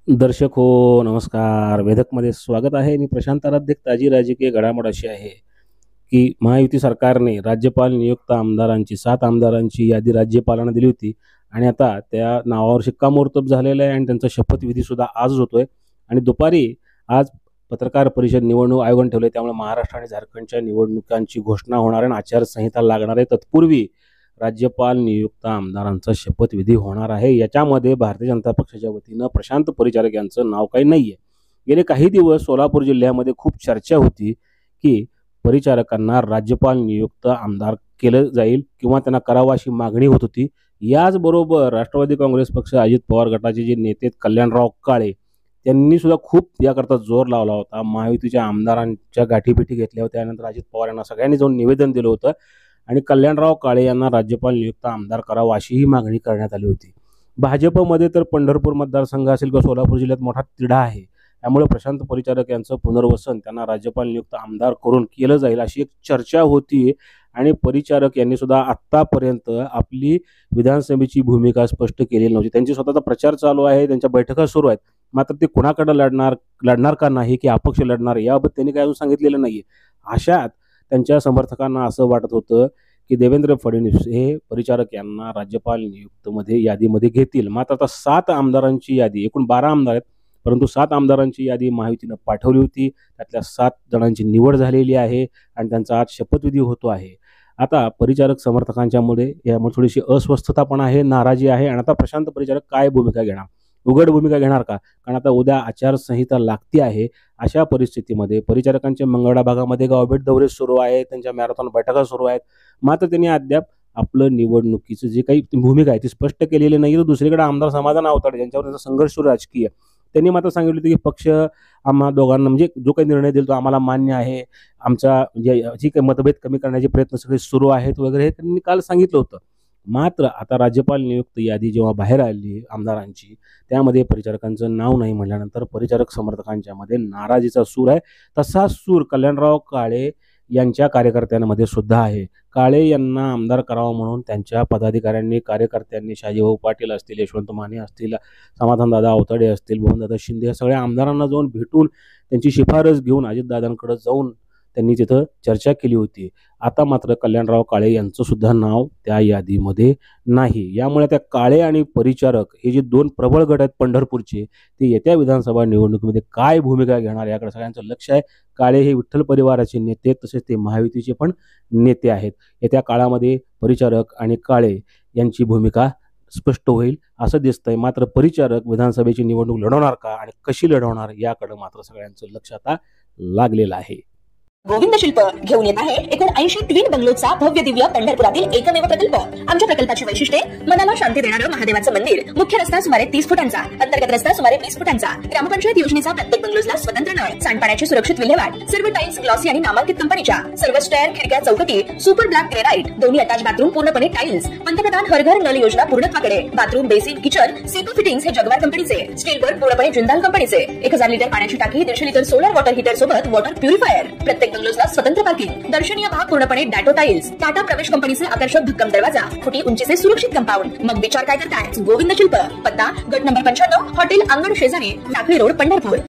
दर्शक हो, नमस्कार. वेधकमध्ये स्वागत आहे. मी प्रशांत आराध्य. ताजी राजकीय घडामोड अशी आहे, की महायुती सरकारने राज्यपाल नियुक्त आमदारांची 7 आमदारांची यादी राज्यपालांना दिली होती आणि आता त्या नावावर शिक्कामोर्तब झालेलं आहे आणि त्यांचा शपथविधीसुद्धा आजच होतोय आणि दुपारी आज पत्रकार परिषद निवडणूक आयोगाने ठेवले. त्यामुळे महाराष्ट्र आणि झारखंडच्या निवडणुकांची घोषणा होणार आहे आणि आचारसंहिता लागणार आहे. तत्पूर्वी राज्यपाल नियुक्त आमदारांचा शपथविधी होणार आहे. याच्यामध्ये भारतीय जनता पक्षाच्या वतीनं प्रशांत परिचारक यांचं नाव काही नाहीये. गेले काही दिवस सोलापूर जिल्ह्यामध्ये खूप चर्चा होती, की परिचारकांना राज्यपाल नियुक्त आमदार केलं जाईल किंवा त्यांना करावं अशी मागणी होत होती. याचबरोबर राष्ट्रवादी काँग्रेस पक्ष, अजित पवार गटाचे जे नेते कल्याणराव काळे त्यांनी सुद्धा खूप याकरता जोर लावला होता. महायुतीच्या आमदारांच्या गाठीभेटी घेतल्या होत्या. त्यानंतर अजित पवार यांना सगळ्यांनी जाऊन निवेदन दिलं होतं आणि कल्याणराव काळे यांना राज्यपाल नियुक्त आमदार करावा अशीही मागणी करण्यात आली होती. भाजपमध्ये तर पंढरपूर मतदारसंघ असेल किंवा सोलापूर जिल्ह्यात मोठा तिढा आहे. त्यामुळे प्रशांत परिचारक यांचं पुनर्वसन त्यांना राज्यपाल नियुक्त आमदार करून केलं जाईल अशी एक चर्चा होती आणि परिचारक यांनी सुद्धा आत्तापर्यंत आपली विधानसभेची भूमिका स्पष्ट केलेली नव्हती. त्यांची स्वतःचा प्रचार चालू आहे, त्यांच्या बैठका सुरू आहेत. मात्र ते कुणाकडे लढणार का नाही की अपक्ष लढणार याबाबत त्यांनी काही अजून सांगितलेलं नाहीये. अशात त्यांच्या समर्थकांना असं वाटत होतं की देवेंद्र फडणवीस हे परिचारक यांना राज्यपाल नियुक्तमध्ये यादीमध्ये घेतील. मात्र आता 7 आमदारांची यादी, एकूण 12 आमदार आहेत, परंतु 7 आमदारांची यादी महायुतीनं पाठवली होती. त्यातल्या 7 जणांची निवड झालेली आहे आणि त्यांचा आज शपथविधी होतो आहे. आता परिचारक समर्थकांच्यामध्ये यामुळे थोडीशी अस्वस्थता पण आहे, नाराजी आहे आणि आता प्रशांत परिचारक काय भूमिका घेणार, उघड भूमिका घेणार का? कारण आता उद्या आचारसंहिता लागते आहे. अशा परिस्थितीमध्ये परिचारकांच्या मंगळा भागामध्ये गावभेट दौरे सुरू आहेत, त्यांच्या मॅरेथॉन बैठका सुरू आहेत. मात्र त्यांनी अद्याप आपलं निवडणुकीचं जे काही भूमिका आहे ती स्पष्ट केलेली नाही. तर दुसरीकडे आमदार समाधान आवताडे ज्यांच्यावर त्यांचा संघर्ष सुरू राजकीय, त्यांनी मात्र सांगितलं होतं की पक्ष आम्हा दोघांना म्हणजे जो काही निर्णय दिला तो आम्हाला मान्य आहे. आमचा जी काही मतभेद कमी करण्याचे प्रयत्न सगळे सुरू आहेत वगैरे हे त्यांनी काल सांगितलं होतं. मात्र आता राज्यपाल नियुक्त यादी जेव्हा बाहेर आली आमदारांची, त्यामध्ये परिचारकांचं नाव नाही म्हटल्यानंतर परिचारक समर्थकांच्या मध्ये नाराजीचा सूर आहे. तसाच सूर कल्याणराव काळे यांच्या कार्यकर्त्यांमध्ये सुद्धा आहे. काळे यांना आमदार करावं म्हणून त्यांच्या पदाधिकाऱ्यांनी, कार्यकर्त्यांनी, शहाजीभाऊ पाटील असतील, यशवंत माने असतील, समाधानदादा आवताडे असतील, भुवनदादा शिंदे या सगळ्या आमदारांना जाऊन भेटून त्यांची शिफारस घेऊन अजितदादांकडे जाऊन त्यांनी तिथं चर्चा केली होती. आता मात्र कल्याणराव काळे यांचं सुद्धा नाव त्या यादीमध्ये नाही. यामुळे त्या काळे आणि परिचारक हे जे 2 प्रबळ गट आहेत पंढरपूरचे, ते येत्या विधानसभा निवडणुकीमध्ये काय भूमिका घेणार याकडे सगळ्यांचं लक्ष आहे. काळे हे विठ्ठल परिवाराचे नेते, तसेच ते महायुतीचे पण नेते आहेत. येत्या काळामध्ये परिचारक आणि काळे यांची भूमिका स्पष्ट होईल असं दिसतंय. मात्र परिचारक विधानसभेची निवडणूक लढवणार का आणि कशी लढवणार याकडे मात्र सगळ्यांचं लक्ष आता लागलेलं आहे. गोविंद शिल्प घेऊन येत आहे एकूण 80 ट्विन बंगलोचा भव्य दिव्य पंढरपुरातील एकमेव प्रकल्प. आमच्या प्रकल्पाची वैशिष्ट्ये: मनाला शांती देणारं महादेवाचं मंदिर, मुख्य रस्ता सुमारे 30 फुटांचा, अंतर्गत रस्ता सुमारे 20 फुटांचा, ग्रामपंचायत योजनेचा प्रत्येक बंगलोजला स्वतंत्र नळ, सांडपाण्याची सुरक्षित विल्हेवाट, सर्व टाइल्स ग्लॉसी आणि नामांकित कंपनीच्या, सर्व स्टेअर, खिडक्या, चौकटी सुपर ब्लॅक ग्रेनाइट, दोन्ही अटॅच बाथरूम पूर्णपणे टाइल्स, पंतप्रधान हर घर नळ योजना पूर्णत्वाकडे, bathroom, basin, kitchen, CP fittings हे जगवार कंपनीचे, स्टीलवर पूर्णपणे जिंदाल कंपनीचे, 1000 लिटर पाण्याची टाकी, 150 लिटर सोलर वॉटर हीटर सोबत वॉटर प्युरिफायर, प्रत्येक बंगलोजला स्वतंत्र पार्किंग, दर्शनीय भाग पूर्णपणे डॅटो टाइल्स, टाटा प्रवेश कंपनीचे आकर्षक भक्कम दरवाजा, फुटी उंचीचे सुरक्षित कंपाऊंड. मग विचार काय करताय? गोविंद शिल्प, पत्ता गट नंबर 95, हॉटेल अंगण शेजारी, टाकळी रोड, पंढरपूर.